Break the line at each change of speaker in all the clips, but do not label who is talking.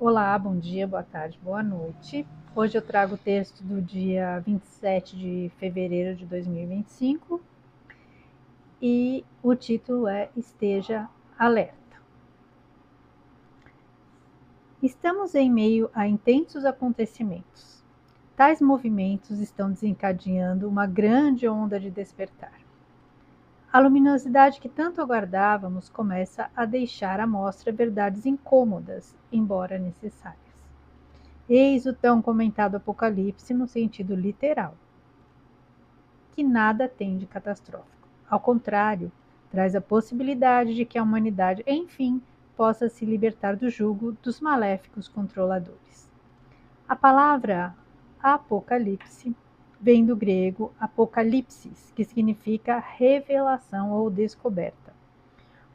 Olá, bom dia, boa tarde, boa noite. Hoje eu trago o texto do dia 27 de fevereiro de 2025 e o título é Esteja Alerta. Estamos em meio a intensos acontecimentos. Tais movimentos estão desencadeando uma grande onda de despertar. A luminosidade que tanto aguardávamos começa a deixar à mostra verdades incômodas, embora necessárias. Eis o tão comentado apocalipse no sentido literal, que nada tem de catastrófico. Ao contrário, traz a possibilidade de que a humanidade, enfim, possa se libertar do jugo dos maléficos controladores. A palavra apocalipse vem do grego apocalipsis, que significa revelação ou descoberta.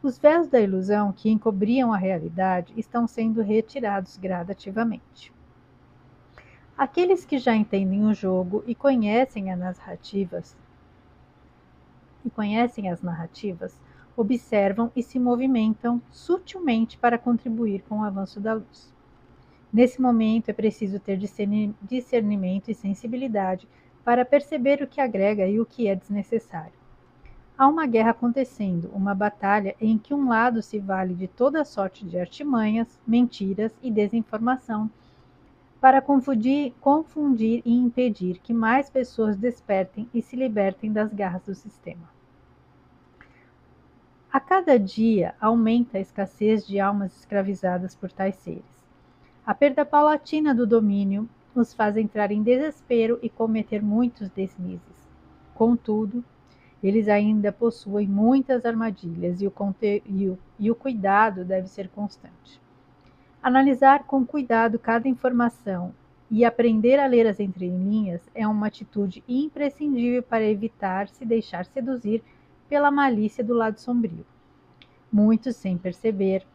Os véus da ilusão que encobriam a realidade estão sendo retirados gradativamente. Aqueles que já entendem o jogo e conhecem as narrativas, observam e se movimentam sutilmente para contribuir com o avanço da luz. Nesse momento é preciso ter discernimento e sensibilidade para perceber o que agrega e o que é desnecessário. Há uma guerra acontecendo, uma batalha em que um lado se vale de toda sorte de artimanhas, mentiras e desinformação para confundir e impedir que mais pessoas despertem e se libertem das garras do sistema. A cada dia aumenta a escassez de almas escravizadas por tais seres. A perda paulatina do domínio os faz entrar em desespero e cometer muitos deslizes. Contudo, eles ainda possuem muitas armadilhas e o cuidado deve ser constante. Analisar com cuidado cada informação e aprender a ler as entrelinhas é uma atitude imprescindível para evitar se deixar seduzir pela malícia do lado sombrio. Muitos, sem perceber,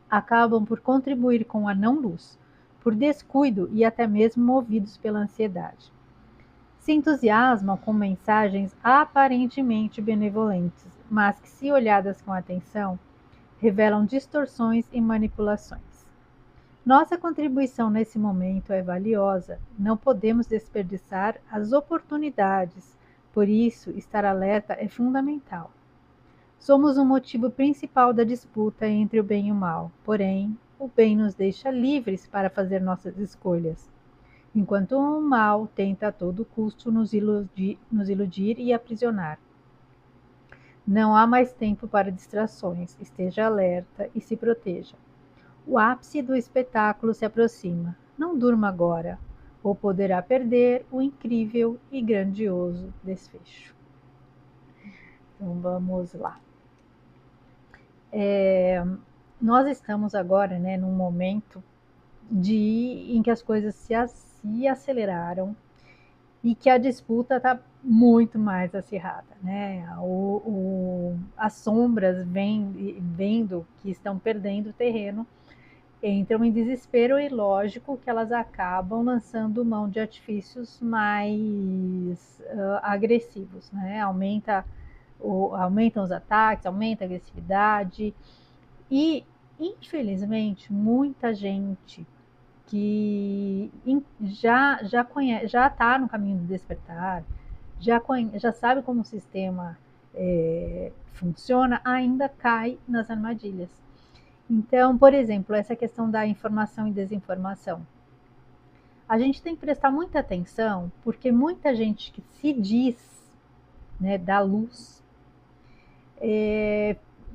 acabam por contribuir com a não-luz, por descuido e até mesmo movidos pela ansiedade. Se entusiasmam com mensagens aparentemente benevolentes, mas que, se olhadas com atenção, revelam distorções e manipulações. Nossa contribuição nesse momento é valiosa, não podemos desperdiçar as oportunidades, por isso, estar alerta é fundamental. Somos o motivo principal da disputa entre o bem e o mal, porém, o bem nos deixa livres para fazer nossas escolhas, enquanto o mal tenta a todo custo nos iludir e aprisionar. Não há mais tempo para distrações, esteja alerta e se proteja. O ápice do espetáculo se aproxima. Não durma agora, ou poderá perder o incrível e grandioso desfecho. Então vamos lá. Nós estamos agora, num momento em que as coisas se aceleraram e que a disputa está muito mais acirrada, as sombras vendo que estão perdendo terreno, entram em desespero e lógico que elas acabam lançando mão de artifícios mais agressivos, aumentam os ataques, aumenta a agressividade e, infelizmente, muita gente que já está no caminho do despertar, já sabe como o sistema funciona, ainda cai nas armadilhas. Então, por exemplo, essa questão da informação e desinformação. A gente tem que prestar muita atenção, porque muita gente que se diz da luz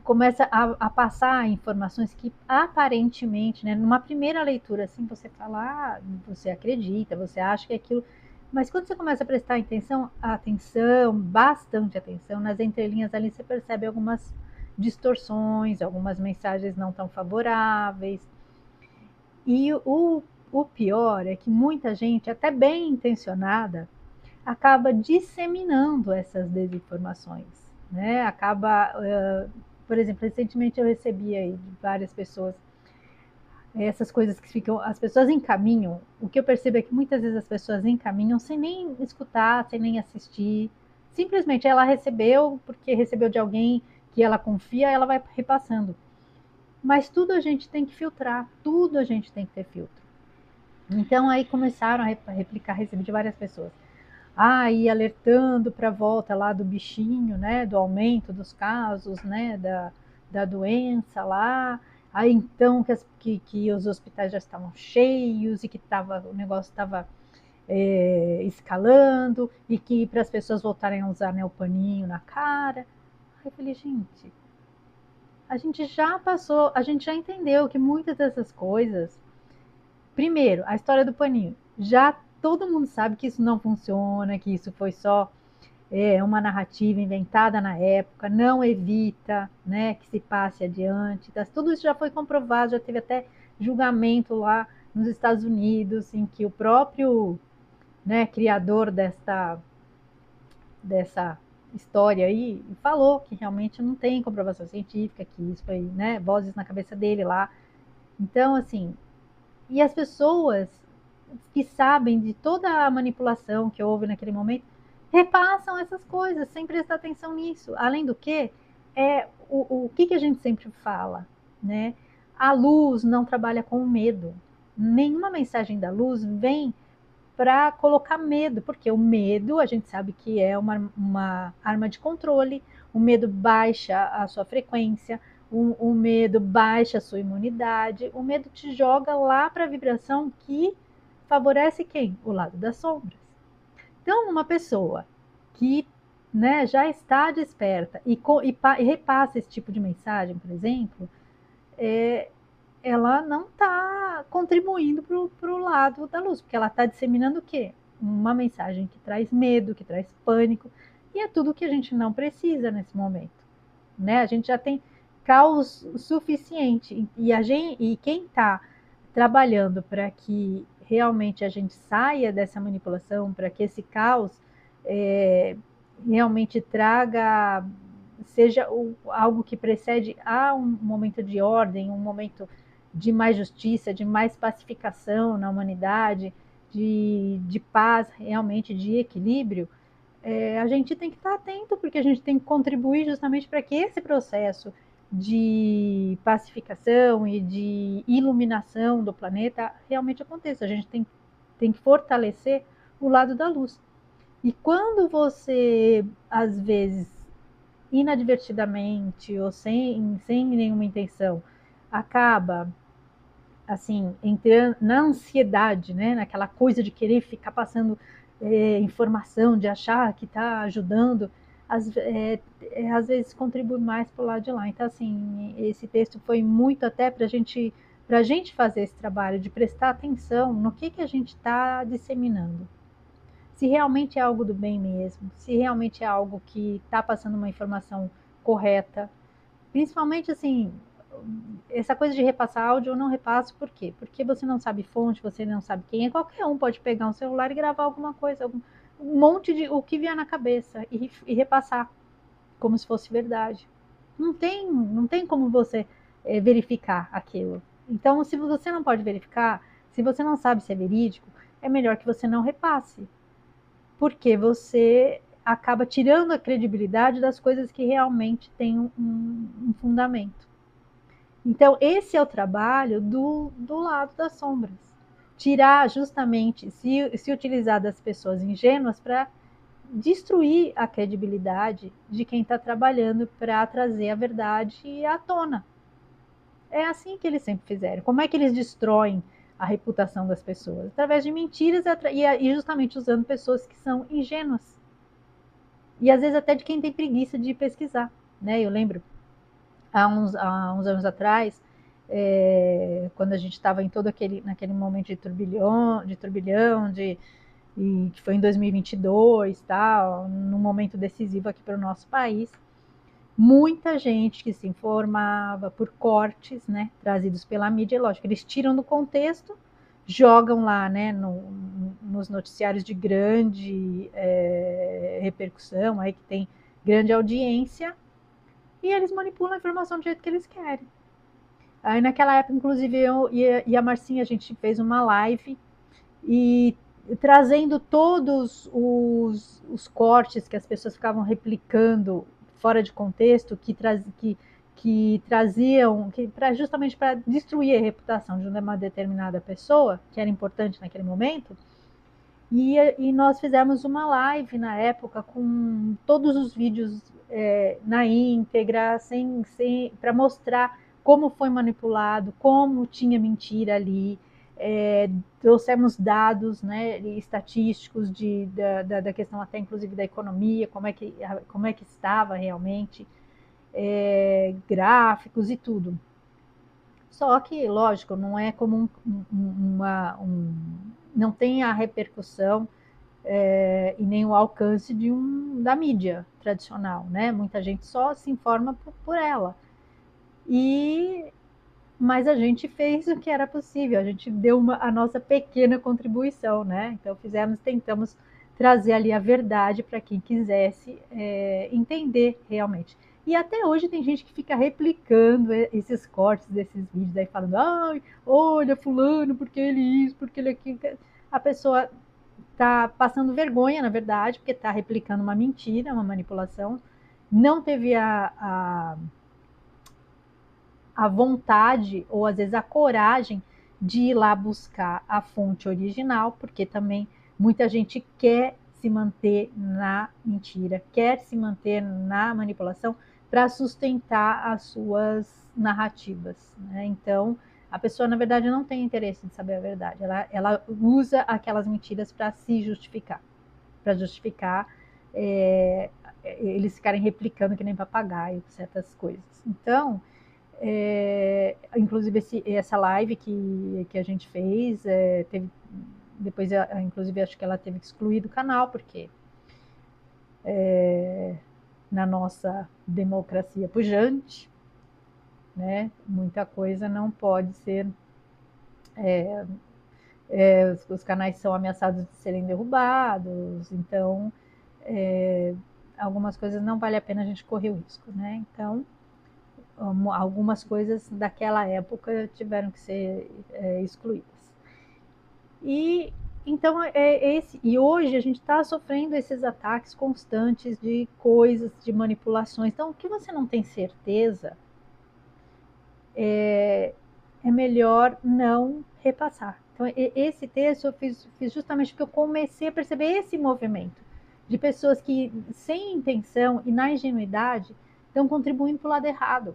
começa a passar informações que aparentemente, numa primeira leitura, assim, você fala, você acredita, você acha que é aquilo, mas quando você começa a prestar bastante atenção, nas entrelinhas ali você percebe algumas distorções, algumas mensagens não tão favoráveis. E o pior é que muita gente, até bem intencionada, acaba disseminando essas desinformações, por exemplo, recentemente eu recebi aí de várias pessoas essas coisas que ficam, as pessoas encaminham. O que eu percebo é que muitas vezes as pessoas encaminham sem nem escutar, sem nem assistir. Simplesmente ela recebeu, porque recebeu de alguém que ela confia, ela vai repassando. Mas tudo a gente tem que filtrar, tudo a gente tem que ter filtro. Então aí começaram a replicar, recebi de várias pessoas. E alertando para a volta lá do bichinho, né, do aumento dos casos, né, da doença lá. Aí então que os hospitais já estavam cheios e que o negócio estava escalando e que para as pessoas voltarem a usar, né, o paninho na cara. Aí eu falei, gente, a gente já passou, a gente já entendeu que muitas dessas coisas. Primeiro, a história do paninho. Já todo mundo sabe que isso não funciona, que isso foi só uma narrativa inventada na época, não evita, né, que se passe adiante. Tudo isso já foi comprovado, já teve até julgamento lá nos Estados Unidos, em que o próprio, né, criador dessa história aí falou que realmente não tem comprovação científica, que isso foi, né, vozes na cabeça dele lá. Então, assim, e as pessoas que sabem de toda a manipulação que houve naquele momento repassam essas coisas sem prestar atenção nisso. Além do que, o que a gente sempre fala, né? A luz não trabalha com medo. Nenhuma mensagem da luz vem para colocar medo, porque o medo a gente sabe que é uma arma de controle, o medo baixa a sua frequência, o medo baixa a sua imunidade, o medo te joga lá para a vibração que favorece quem? O lado das sombras. Então, uma pessoa que, né, já está desperta e repassa esse tipo de mensagem, por exemplo, ela não está contribuindo para o lado da luz, porque ela está disseminando o quê? Uma mensagem que traz medo, que traz pânico, e é tudo que a gente não precisa nesse momento. Né? A gente já tem caos suficiente, e quem está trabalhando para que realmente a gente saia dessa manipulação, para que esse caos realmente traga, seja algo que precede a um momento de ordem, um momento de mais justiça, de mais pacificação na humanidade, de paz, realmente de equilíbrio, a gente tem que estar atento, porque a gente tem que contribuir justamente para que esse processo de pacificação e de iluminação do planeta realmente aconteça. A gente tem que fortalecer o lado da luz. E quando você, às vezes, inadvertidamente ou sem nenhuma intenção, acaba assim, entrando na ansiedade, né, naquela coisa de querer ficar passando informação, de achar que está ajudando, às vezes contribui mais para o lado de lá. Então, assim, esse texto foi muito até para a gente fazer esse trabalho de prestar atenção no que a gente está disseminando. Se realmente é algo do bem mesmo, se realmente é algo que está passando uma informação correta, principalmente assim, essa coisa de repassar áudio eu não repasso, por quê? Porque você não sabe fonte, você não sabe quem é, qualquer um pode pegar um celular e gravar alguma coisa, um monte de o que vier na cabeça e repassar, como se fosse verdade. Não tem como você verificar aquilo. Então, se você não pode verificar, se você não sabe se é verídico, é melhor que você não repasse, porque você acaba tirando a credibilidade das coisas que realmente têm um fundamento. Então, esse é o trabalho do lado das sombras. Tirar justamente, se utilizar das pessoas ingênuas para destruir a credibilidade de quem está trabalhando para trazer a verdade à tona. É assim que eles sempre fizeram. Como é que eles destroem a reputação das pessoas? Através de mentiras e justamente usando pessoas que são ingênuas. E às vezes até de quem tem preguiça de pesquisar. Né? Eu lembro, há uns anos atrás, quando a gente estava em naquele momento de turbilhão, e que foi em 2022, tal, num momento decisivo aqui para o nosso país, muita gente que se informava por cortes, né, trazidos pela mídia, lógico, eles tiram do contexto, jogam lá, né, nos noticiários de grande repercussão, aí que tem grande audiência, e eles manipulam a informação do jeito que eles querem. Aí naquela época, inclusive, eu e a Marcinha, a gente fez uma live e trazendo todos os cortes que as pessoas ficavam replicando fora de contexto, que que traziam, justamente para destruir a reputação de uma determinada pessoa, que era importante naquele momento. E nós fizemos uma live na época com todos os vídeos na íntegra, para mostrar como foi manipulado, como tinha mentira ali. Trouxemos dados, né, estatísticos da questão até inclusive da economia, como é que estava realmente, gráficos e tudo. Só que, lógico, não é como não tem a repercussão e nem o alcance da mídia tradicional, né? Muita gente só se informa por ela. Mas a gente fez o que era possível, a gente deu a nossa pequena contribuição, né? Então tentamos trazer ali a verdade para quem quisesse entender realmente. E até hoje tem gente que fica replicando esses cortes desses vídeos, aí falando, ai, olha fulano, porque ele isso, porque ele aquilo. A pessoa está passando vergonha, na verdade, porque está replicando uma mentira, uma manipulação, não teve a vontade ou às vezes a coragem de ir lá buscar a fonte original, porque também muita gente quer se manter na mentira, quer se manter na manipulação para sustentar as suas narrativas, né? Então, a pessoa, na verdade, não tem interesse de saber a verdade, ela usa aquelas mentiras para se justificar, eles ficarem replicando que nem papagaio certas coisas. Então, inclusive essa live que a gente fez, depois, inclusive, acho que ela teve que excluir do canal, porque na nossa democracia pujante, né, muita coisa não pode ser. Os canais são ameaçados de serem derrubados, então algumas coisas não vale a pena a gente correr o risco, né? Então, algumas coisas daquela época tiveram que ser excluídas. E então e hoje a gente está sofrendo esses ataques constantes de coisas, de manipulações. Então, o que você não tem certeza é melhor não repassar. Então, esse texto eu fiz justamente porque eu comecei a perceber esse movimento de pessoas que, sem intenção e na ingenuidade, estão contribuindo para o lado errado,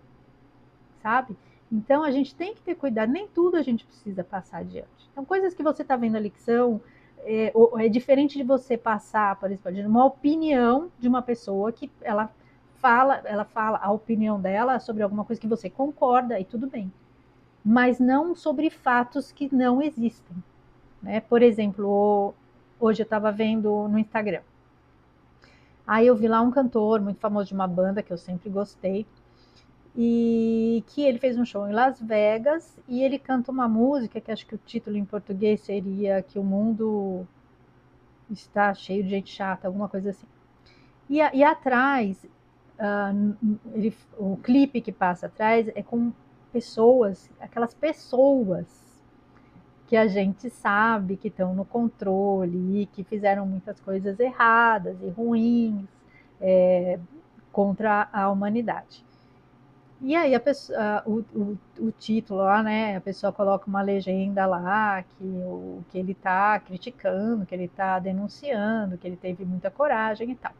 sabe? Então, a gente tem que ter cuidado, nem tudo a gente precisa passar adiante. Então, coisas que você está vendo ali que são é diferente de você passar, por exemplo, uma opinião de uma pessoa que ela fala a opinião dela sobre alguma coisa que você concorda e tudo bem, mas não sobre fatos que não existem, né? Por exemplo, hoje eu estava vendo no Instagram, aí eu vi lá um cantor muito famoso de uma banda que eu sempre gostei, e que ele fez um show em Las Vegas e ele canta uma música que acho que o título em português seria Que o Mundo Está Cheio de Gente Chata, alguma coisa assim. E atrás, o clipe que passa atrás é com pessoas, aquelas pessoas que a gente sabe que estão no controle e que fizeram muitas coisas erradas e ruins contra a humanidade. E aí o título lá, né? A pessoa coloca uma legenda lá que ele está criticando, que ele está denunciando, que ele teve muita coragem e tal.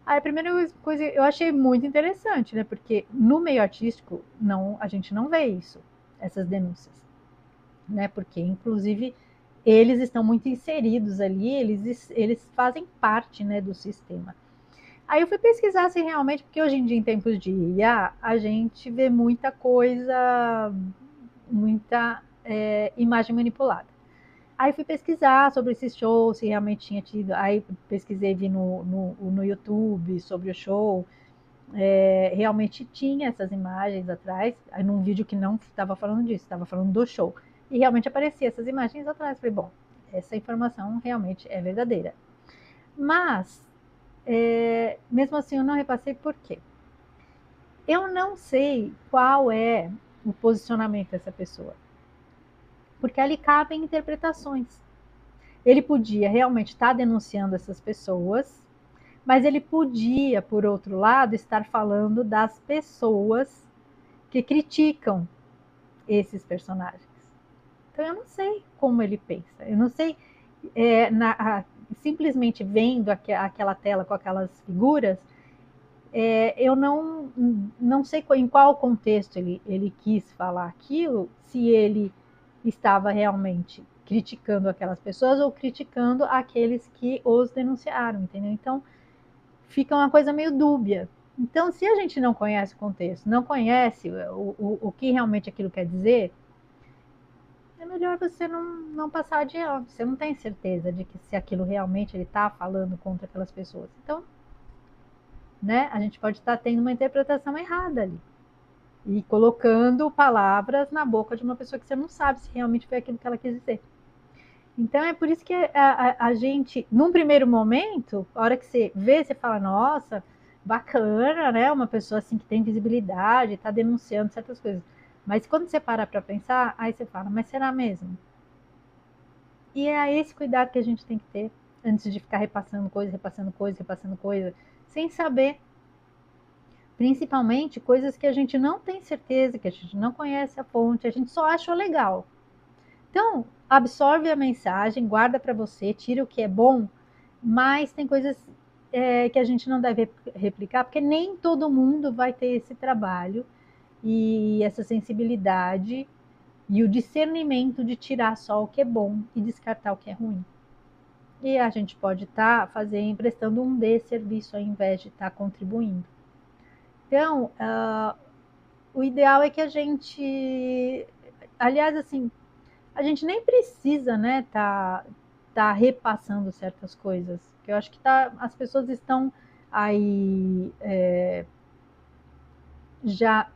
Aí a primeira coisa eu achei muito interessante, né? Porque no meio artístico a gente não vê isso, essas denúncias, né? Porque inclusive eles estão muito inseridos ali, eles fazem parte, né, do sistema. Aí eu fui pesquisar assim realmente, porque hoje em dia, em tempos de IA, a gente vê muita coisa, muita imagem manipulada. Aí fui pesquisar sobre esse show, se realmente tinha tido. Aí pesquisei, vi no YouTube sobre o show. Realmente tinha essas imagens atrás, aí num vídeo que não estava falando disso, estava falando do show. E realmente aparecia essas imagens atrás. Falei, bom, essa informação realmente é verdadeira. Mas mesmo assim eu não repassei por quê. Eu não sei qual é o posicionamento dessa pessoa, porque ali cabem interpretações. Ele podia realmente estar denunciando essas pessoas, Mas ele podia, por outro lado, estar falando das pessoas que criticam esses personagens. Então eu não sei como ele pensa, eu não sei, simplesmente vendo aquela tela com aquelas figuras, eu não sei em qual contexto ele quis falar aquilo, se ele estava realmente criticando aquelas pessoas ou criticando aqueles que os denunciaram, entendeu? Então fica uma coisa meio dúbia. Então, se a gente não conhece o contexto, não conhece o que realmente aquilo quer dizer, é melhor você não passar adiante. Você não tem certeza de que se aquilo realmente ele está falando contra aquelas pessoas. Então, né, a gente pode estar tendo uma interpretação errada ali. E colocando palavras na boca de uma pessoa que você não sabe se realmente foi aquilo que ela quis dizer. Então é por isso que a gente, num primeiro momento, a hora que você vê, você fala, nossa, bacana, né? Uma pessoa assim que tem visibilidade, está denunciando certas coisas. Mas quando você para pensar, aí você fala, mas será mesmo? E é esse cuidado que a gente tem que ter antes de ficar repassando coisa, sem saber. Principalmente coisas que a gente não tem certeza, que a gente não conhece a fonte, a gente só acha legal. Então, absorve a mensagem, guarda para você, tira o que é bom, mas tem coisas que a gente não deve replicar, porque nem todo mundo vai ter esse trabalho e essa sensibilidade e o discernimento de tirar só o que é bom e descartar o que é ruim. E a gente pode estar prestando um desserviço ao invés de estar contribuindo. Então, o ideal é que a gente, aliás, assim, a gente nem precisa, né, tá repassando certas coisas, que eu acho que as pessoas estão aí já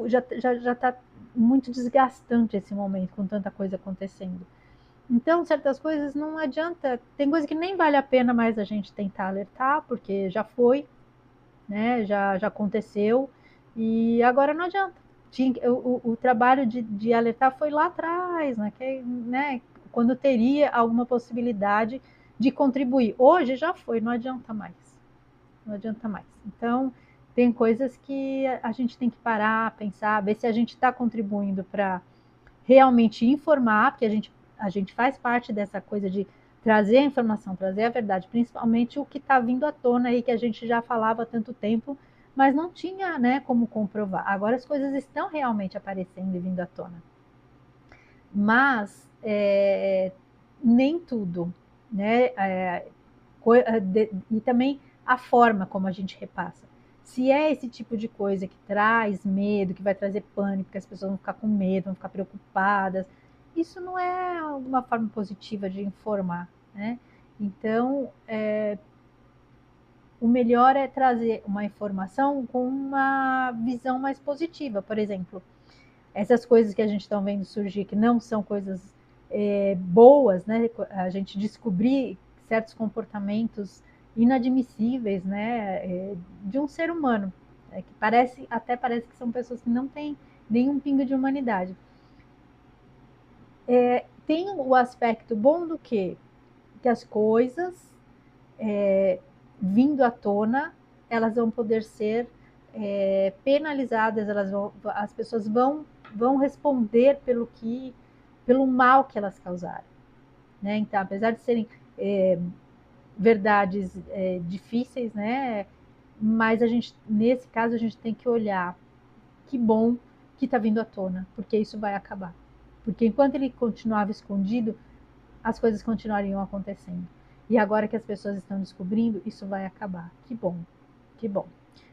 já está muito desgastante esse momento com tanta coisa acontecendo. Então, certas coisas não adianta, tem coisa que nem vale a pena mais a gente tentar alertar, porque já foi, né? Já aconteceu e agora não adianta. O trabalho de alertar foi lá atrás, né? Quando teria alguma possibilidade de contribuir. Hoje já foi, não adianta mais. Não adianta mais. Então, tem coisas que a gente tem que parar, pensar, ver se a gente está contribuindo para realmente informar, porque a gente faz parte dessa coisa de trazer a informação, trazer a verdade, principalmente o que está vindo à tona aí, que a gente já falava há tanto tempo, mas não tinha, né, como comprovar. Agora as coisas estão realmente aparecendo e vindo à tona. Mas nem tudo, né? E também a forma como a gente repassa. Se é esse tipo de coisa que traz medo, que vai trazer pânico, que as pessoas vão ficar com medo, vão ficar preocupadas, isso não é uma forma positiva de informar, né? Então, o melhor é trazer uma informação com uma visão mais positiva. Por exemplo, essas coisas que a gente está vendo surgir, que não são coisas boas, né? A gente descobrir certos comportamentos inadmissíveis, né? De um ser humano, que até parece que são pessoas que não têm nenhum pingo de humanidade. Tem o aspecto bom do quê? Que as coisas vindo à tona, elas vão poder ser penalizadas, as pessoas vão responder pelo mal que elas causaram, né? Então, apesar de serem verdades difíceis, né? Mas nesse caso, a gente tem que olhar que bom que está vindo à tona, porque isso vai acabar. Porque enquanto ele continuava escondido, as coisas continuariam acontecendo. E agora que as pessoas estão descobrindo, isso vai acabar. Que bom, que bom.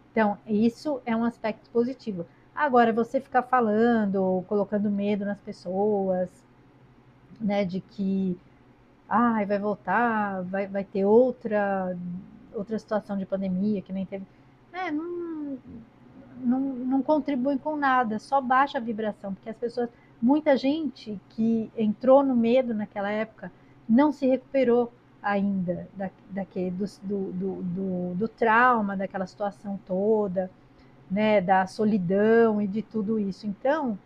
Então, isso é um aspecto positivo. Agora, você ficar falando, colocando medo nas pessoas, né, de que vai voltar, vai ter outra situação de pandemia que nem teve. Não contribui com nada, só baixa a vibração, porque as pessoas, muita gente que entrou no medo naquela época não se recuperou ainda do trauma, daquela situação toda, né, da solidão e de tudo isso. Então,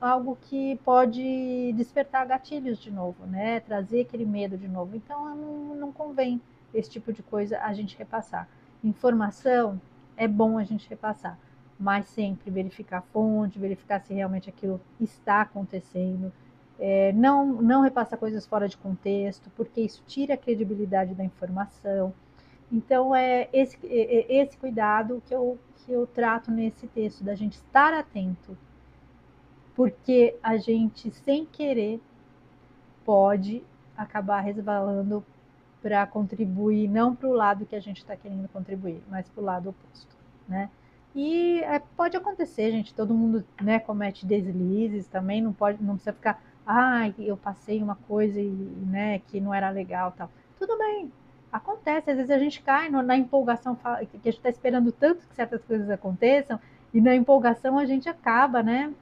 algo que pode despertar gatilhos de novo, né? Trazer aquele medo de novo. Então, não convém esse tipo de coisa a gente repassar. Informação é bom a gente repassar, mas sempre verificar a fonte, verificar se realmente aquilo está acontecendo. Não repassar coisas fora de contexto, porque isso tira a credibilidade da informação. Então, é esse cuidado que eu trato nesse texto, da gente estar atento, porque a gente, sem querer, pode acabar resvalando para contribuir, não para o lado que a gente está querendo contribuir, mas para o lado oposto, né? E pode acontecer, gente, todo mundo, né, comete deslizes também, não precisa ficar, eu passei uma coisa e, né, que não era legal, tal. Tudo bem, acontece, às vezes a gente cai na empolgação, que a gente está esperando tanto que certas coisas aconteçam, e na empolgação a gente acaba, né,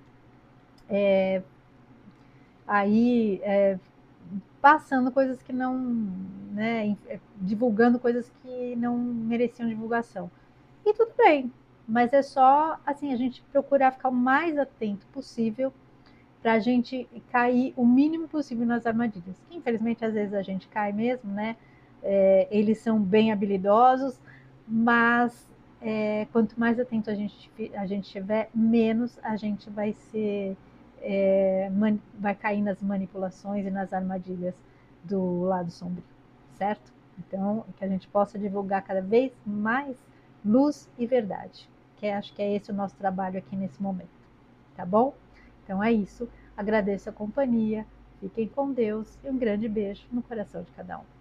aí passando coisas que não, né, divulgando coisas que não mereciam divulgação. E tudo bem, mas é só assim a gente procurar ficar o mais atento possível para a gente cair o mínimo possível nas armadilhas. Que, infelizmente, às vezes a gente cai mesmo, né? Eles são bem habilidosos, mas quanto mais atento a gente estiver, menos a gente vai ser vai cair nas manipulações e nas armadilhas do lado sombrio, certo? Então, que a gente possa divulgar cada vez mais luz e verdade, que acho que é esse o nosso trabalho aqui nesse momento, tá bom? Então é isso, agradeço a companhia, fiquem com Deus e um grande beijo no coração de cada um.